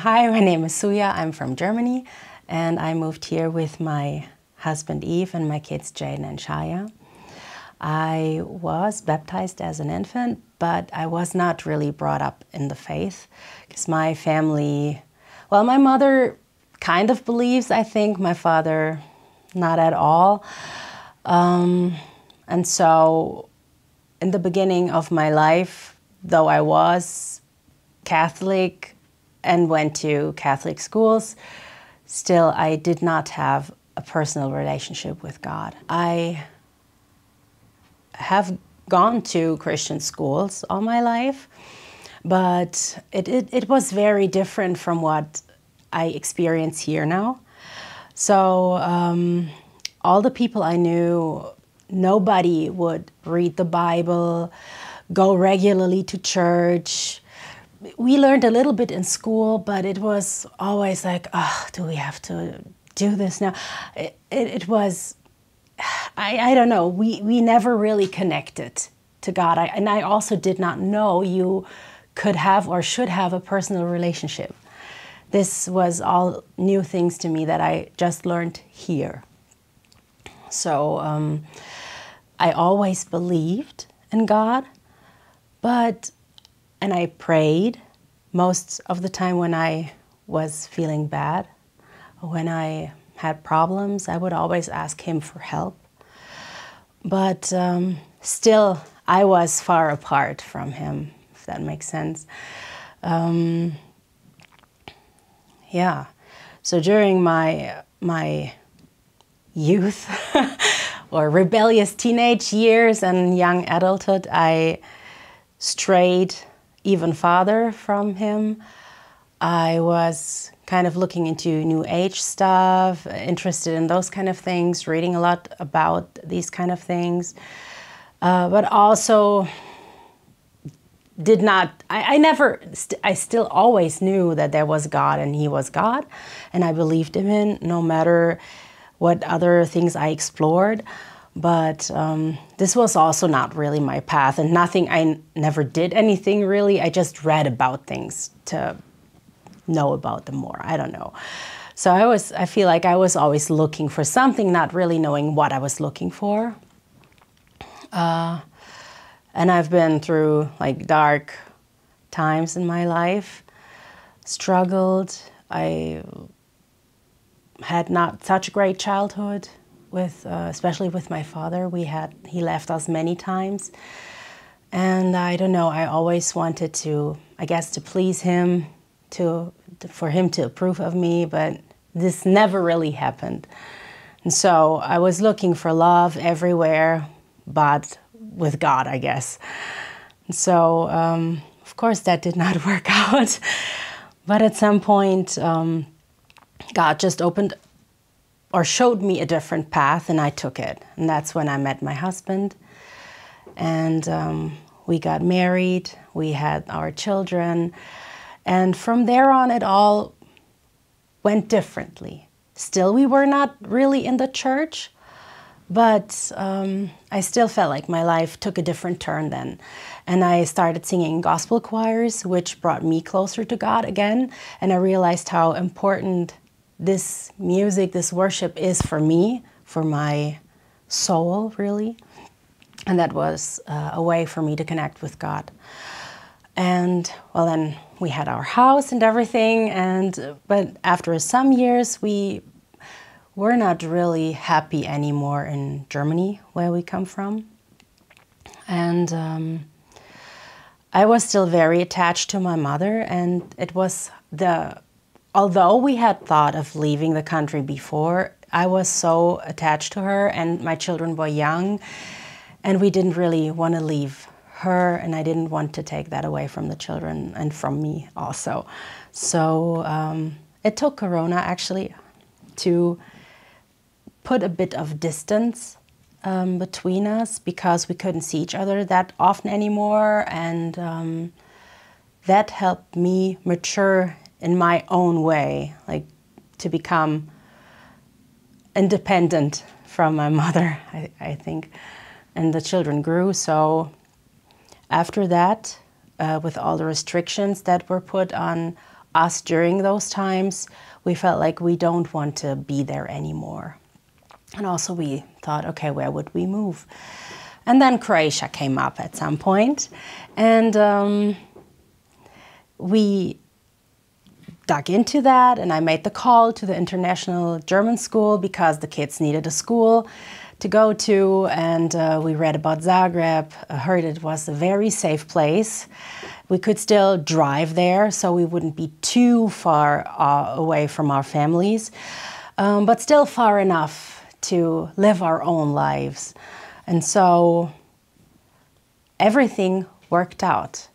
Hi, my name is Suya. I'm from Germany, and I moved here with my husband Eve and my kids Jaden and Shaya. I was baptized as an infant, but I was not really brought up in the faith because my family, well, my mother kind of believes, I think, my father not at all. And so in the beginning of my life, though I was Catholic and went to Catholic schools, still I did not have a personal relationship with God. I have gone to Christian schools all my life, but it was very different from what I experience here now. So all the people I knew, nobody would read the Bible, go regularly to church. We learned a little bit in school, but it was always like, oh, do we have to do this now? It was, I don't know, we never really connected to God. And I also did not know you could have or should have a personal relationship. This was all new things to me that I just learned here. So I always believed in God, and I prayed most of the time when I was feeling bad. When I had problems, I would always ask Him for help. But still, I was far apart from Him, if that makes sense. Yeah, so during my youth or rebellious teenage years and young adulthood, I strayed even farther from Him. I was kind of looking into New Age stuff, interested in those kind of things, reading a lot about these kind of things, but also did not, I still always knew that there was God and He was God, and I believed in Him no matter what other things I explored. But this was also not really my path, and I never did anything really. I just read about things to know about them more. I don't know. So I feel like I was always looking for something, not really knowing what I was looking for. And I've been through like dark times in my life, struggled. I had not such a great childhood with, especially with my father. He left us many times. And I don't know, I always wanted to, I guess, to please Him, for Him to approve of me, but this never really happened. And so I was looking for love everywhere, but with God, I guess. And so, of course, that did not work out. But at some point, God just opened or showed me a different path, and I took it. And that's when I met my husband. And we got married, we had our children. And from there on, it all went differently. Still, we were not really in the church, but I still felt like my life took a different turn then. And I started singing gospel choirs, which brought me closer to God again. And I realized how important this music, this worship is for me, for my soul, really. And that was a way for me to connect with God. And well, then we had our house and everything. But after some years, we were not really happy anymore in Germany, where we come from. And I was still very attached to my mother, and it was although we had thought of leaving the country before, I was so attached to her, and my children were young, and we didn't really want to leave her, and I didn't want to take that away from the children and from me also. So it took Corona actually to put a bit of distance between us, because we couldn't see each other that often anymore, and that helped me mature in my own way, like to become independent from my mother, I think. And the children grew, so after that, with all the restrictions that were put on us during those times, we felt like we don't want to be there anymore. And also we thought, okay, where would we move? And then Croatia came up at some point, and we dug into that, and I made the call to the international German school because the kids needed a school to go to, and we read about Zagreb, heard it was a very safe place. We could still drive there, so we wouldn't be too far away from our families, but still far enough to live our own lives. And so everything worked out.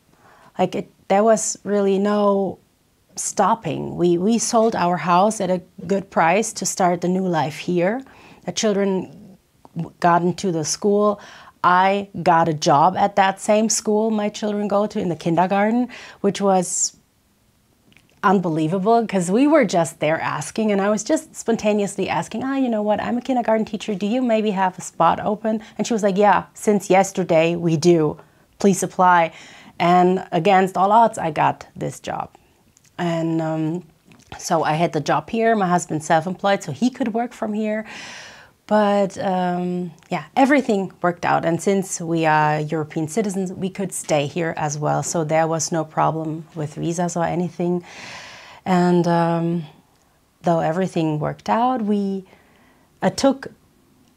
There was really no stopping. We sold our house at a good price to start the new life here. The children got into the school. I got a job at that same school my children go to in the kindergarten, which was unbelievable because we were just there asking, and I was just spontaneously asking, you know what, I'm a kindergarten teacher, do you maybe have a spot open? And she was like, yeah, since yesterday we do, please apply. And against all odds, I got this job. And so I had the job here, my husband's self-employed, so he could work from here. But yeah, everything worked out. And since we are European citizens, we could stay here as well. So there was no problem with visas or anything. And though everything worked out, it took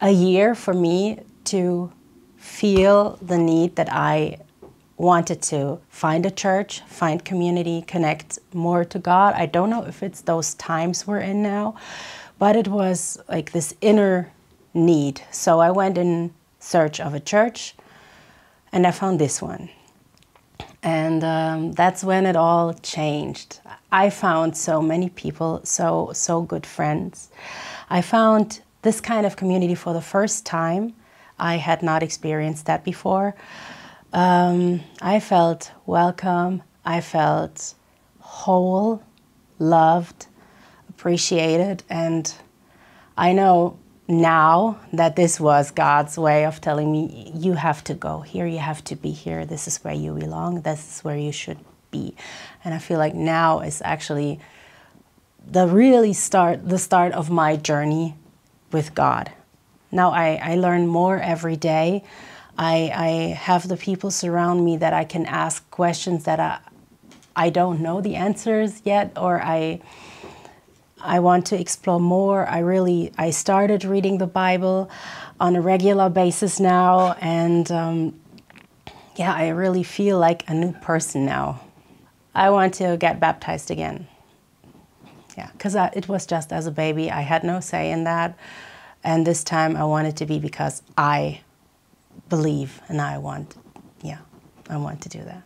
a year for me to feel the need that I wanted to find a church, find community, connect more to God. I don't know if it's those times we're in now, but it was like this inner need. So I went in search of a church, and I found this one. And that's when it all changed. I found so many people, so good friends. I found this kind of community for the first time. I had not experienced that before. I felt welcome. I felt whole, loved, appreciated, and I know now that this was God's way of telling me, you have to go here, you have to be here, this is where you belong, this is where you should be. And I feel like now is actually the start of my journey with God. Now I learn more every day. I have the people surround me that I can ask questions that I don't know the answers yet, or I want to explore more. I started reading the Bible on a regular basis now, and yeah, I really feel like a new person now. I want to get baptized again. Yeah, because it was just as a baby. I had no say in that, and this time I want it to be because I believe and I want to do that.